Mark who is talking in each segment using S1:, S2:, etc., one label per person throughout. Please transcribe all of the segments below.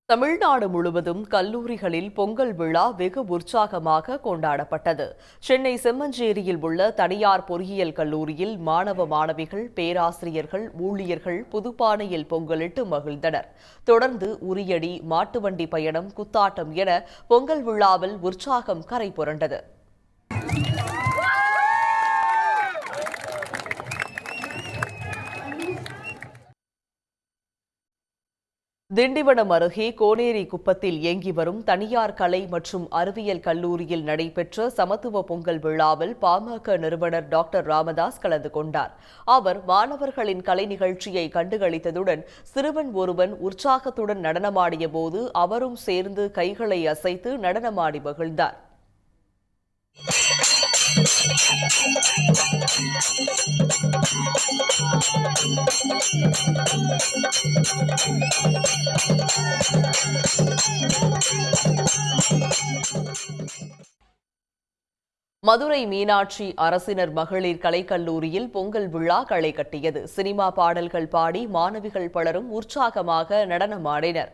S1: தமிழ்நாடு முழுவதும் கல்லூரிகளில் பொங்கல் விழா வெகு உற்சாகமாக கொண்டாடப்பட்டது. சென்னை செம்மஞ்சேரியில் உள்ள தனியார் பொறியியல் கல்லூரியில் மாணவ மாணவிகள், பேராசிரியர்கள், ஊழியர்கள் புதுப்பானையில் பொங்கலிட்டு மகிழ்ந்தனர். தொடர்ந்து உரியடி, மாட்டுவண்டி பயணம், குத்தாட்டம் என பொங்கல் விழாவில் உற்சாகம் கரை புரண்டது. திண்டிவனம் அருகே கோனேரி குப்பத்தில் இயங்கி வரும் தனியார் கலை மற்றும் அறிவியல் கல்லூரியில் நடைபெற்ற சமத்துவ பொங்கல் விழாவில் பாமக நிறுவனர் டாக்டர் ராமதாஸ் கலந்து கொண்டார். அவர் மாணவர்களின் கலை நிகழ்ச்சியை கண்டுகளித்ததுடன் சிறுவன் ஒருவன் உற்சாகத்துடன் நடனமாடிய போது அவரும் சேர்ந்து கைகளை அசைத்து நடனமாடி மகிழ்ந்தார். மதுரை மீனாட்சி அரசினர் மகளிர் கலைக்கல்லூரியில் பொங்கல் விழா களை கட்டியது. சினிமா பாடல்கள் பாடி மாணவிகள் பலரும் உற்சாகமாக நடனமாடினர்.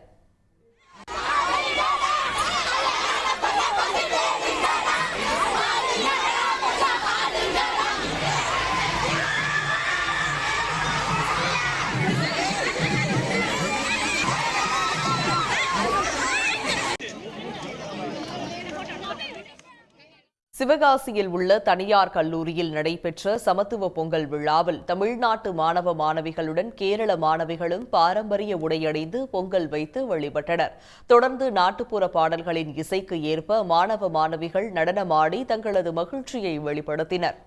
S1: சிவகாசியில் உள்ள தனியார் கல்லூரியில் நடைபெற்ற சமத்துவ பொங்கல் விழாவில் தமிழ்நாட்டு மாணவ மாணவிகளுடன் கேரள மாணவிகளும் பாரம்பரிய உடையணிந்து பொங்கல் வைத்து வழிபட்டனர். தொடர்ந்து நாட்டுப்புற பாடல்களின் இசைக்கு ஏற்ப மாணவ மாணவிகள் நடனமாடி தங்களது மகிழ்ச்சியை வெளிப்படுத்தினர்.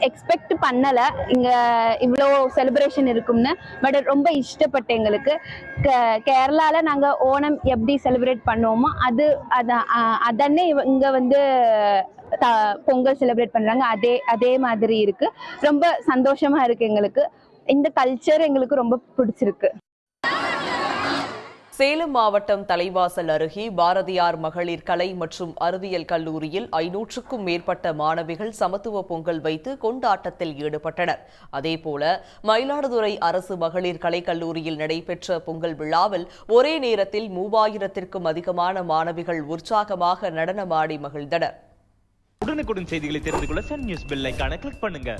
S2: எக்ஸ்பெக்ட் பண்ணல இங்க இவ்வளோ செலிப்ரேஷன் இருக்கும்னு. பட் ரொம்ப இஷ்டப்பட்டு எங்களுக்கு கேரளால நாங்க ஓணம் எப்படி செலிப்ரேட் பண்ணுவோமோ அதன்னே இங்க வந்து பொங்கல் செலிப்ரேட் பண்றாங்க. அதே மாதிரி இருக்கு. ரொம்ப சந்தோஷமா இருக்கு. எங்களுக்கு இந்த கல்ச்சர் எங்களுக்கு ரொம்ப பிடிச்சிருக்கு.
S1: சேலம் மாவட்டம் தலைவாசல் அருகே பாரதியார் மகளிர் கலை மற்றும் அறிவியல் கல்லூரியில் 500க்கும் மேற்பட்ட மாணவிகள் சமத்துவ பொங்கல் வைத்து கொண்டாட்டத்தில் ஈடுபட்டனர். அதேபோல மயிலாடுதுறை அரசு மகளிர் கலைக்கல்லூரியில் நடைபெற்ற பொங்கல் விழாவில் ஒரே நேரத்தில் 3000க்கும் அதிகமான மாணவிகள் உற்சாகமாக நடனமாடி மகிழ்ந்தனர்.
S3: உடனுக்குடன் செய்திகளை தெரிந்து கொள்ள சன் நியூஸ் பெல் ஐகானை கிளிக் பண்ணுங்க.